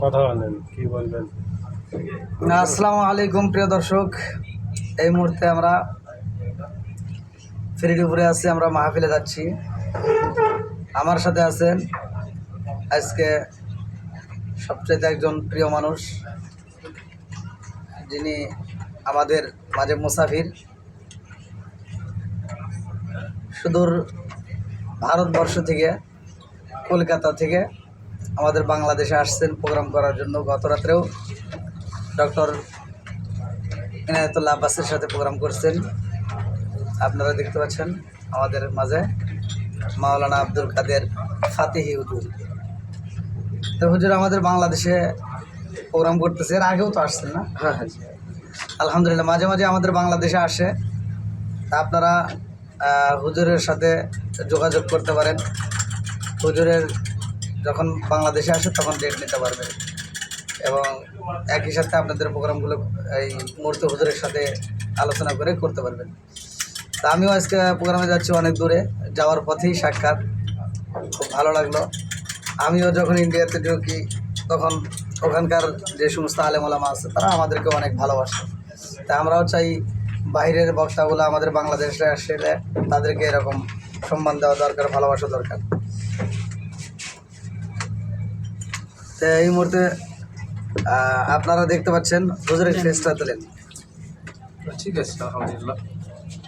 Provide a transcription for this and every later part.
কথা বলেন, কি বলবেন? আসসালামু আলাইকুম প্রিয় দর্শক, এই মুহূর্তে আমরা ফেরিডুপুরে আছি, আমরা মাহফিলে যাচ্ছি। আমার সাথে আছেন আজকে সবচেয়ে একজন প্রিয় মানুষ, যিনি আমাদের মাঝে মুসাফির, সুদূর ভারতবর্ষ থেকে, কলকাতা থেকে আমাদের বাংলাদেশে আসছেন প্রোগ্রাম করার জন্য। গত রাত্রেও ডক্টর ইনায়েতুল্লাহ আব্বাসের সাথে প্রোগ্রাম করছেন। আপনারা দেখতে পাচ্ছেন আমাদের মাঝে মাওলানা আব্দুল কাদের ফাতিহি হুজুর। তো হুজুর আমাদের বাংলাদেশে প্রোগ্রাম করতেছে, এর আগেও তো আসছেন না? হ্যাঁ হ্যাঁ, আলহামদুলিল্লাহ, মাঝে মাঝে আমাদের বাংলাদেশে আসে। তা আপনারা হুজুরের সাথে যোগাযোগ করতে পারেন। হুজুরের যখন বাংলাদেশে আসে তখন ডেট নিতে পারবেন, এবং একই সাথে আপনাদের প্রোগ্রামগুলো এই মুহূর্তে হুজুরের সাথে আলোচনা করে করতে পারবেন। তা আমিও আজকে প্রোগ্রামে যাচ্ছি, অনেক দূরে, যাওয়ার পথেই সাক্ষাৎ, খুব ভালো লাগলো। আমিও যখন ইন্ডিয়াতে ঢুকি তখন ওখানকার যে সমস্ত আলেম ওলামা আছে তারা আমাদেরকে অনেক ভালোবাসে। তা আমরাও চাই বাইরের বক্তাগুলো আমাদের বাংলাদেশে আসলে তাদেরকে এরকম সম্মান দেওয়া দরকার, ভালোবাসা দরকার। তো এই মুহূর্তে আপনারা দেখতে পাচ্ছেন হুজুরের ফেসটা তোলেন। ঠিক আছে, আলহামদুলিল্লাহ,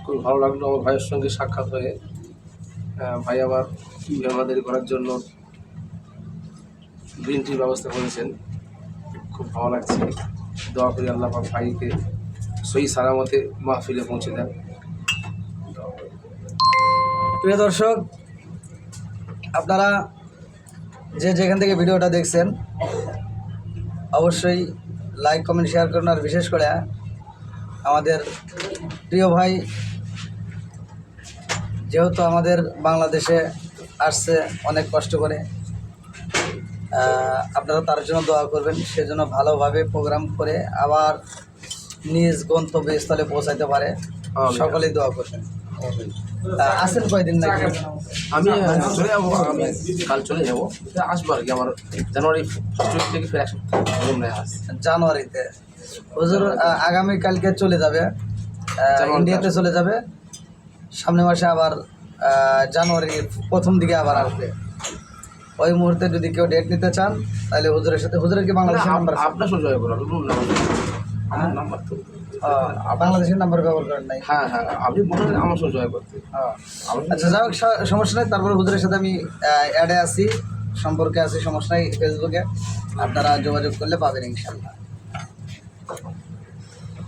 খুব ভালো লাগলো আমার ভাইয়ের সঙ্গে সাক্ষাৎ হয়ে। ভাই আমার মেহমানদারি করার জন্য গ্রিন টির ব্যবস্থা করেছেন, খুব ভালো লাগছে। দোয়া করি আল্লাহ পাক ভাইকে সহি সালামতে মাহফিলে পৌঁছে দেন। প্রিয় দর্শক, আপনারা যে যেখান থেকে ভিডিওটা দেখছেন অবশ্যই লাইক কমেন্ট শেয়ার করুন। আর বিশেষ করে আমাদের প্রিয় ভাই যেহেতু আমাদের বাংলাদেশে আসছে অনেক কষ্ট করে, আপনারা তার জন্য দোয়া করবেন, সেজন্য ভালোভাবে প্রোগ্রাম করে আবার নিজ গন্তব্যস্থলে পৌঁছাতে পারে। সকলেই দোয়া করবেন। আসেন কয়দিন নাকি? আমি চলে যাবো, আমি কাল চলে যাবো, আসবো আর কি। আমার জানুয়ারি 1 থেকে ফের জানুয়ারিতে হুজুর আগামীকালকে চলে যাবে, ইন্ডিয়াতে চলে যাবে। সামনের মাসে আবার জানুয়ারির প্রথম দিকে আবার আসবে। ওই মুহূর্তে যদি কেউ ডেট নিতে চান তাহলে হুজুরের সাথে, হুজুরের কি বাংলাদেশের নাম্বার? আপনার সঙ্গে আমার নাম্বার তো বাংলাদেশের নাম্বার ব্যবহার করেন নাই? হ্যাঁ হ্যাঁ, আপনি বললেন আমার সঙ্গে জয় করতে। আচ্ছা, যাই হোক, সমস্যা নেই। তারপরে হুজুরের সাথে আমি অ্যাডে আছি, সম্পর্কে আছি, সমস্যা নেই। ফেসবুকে আপনারা যোগাযোগ করলে পাবেন ইনশাল্লাহ।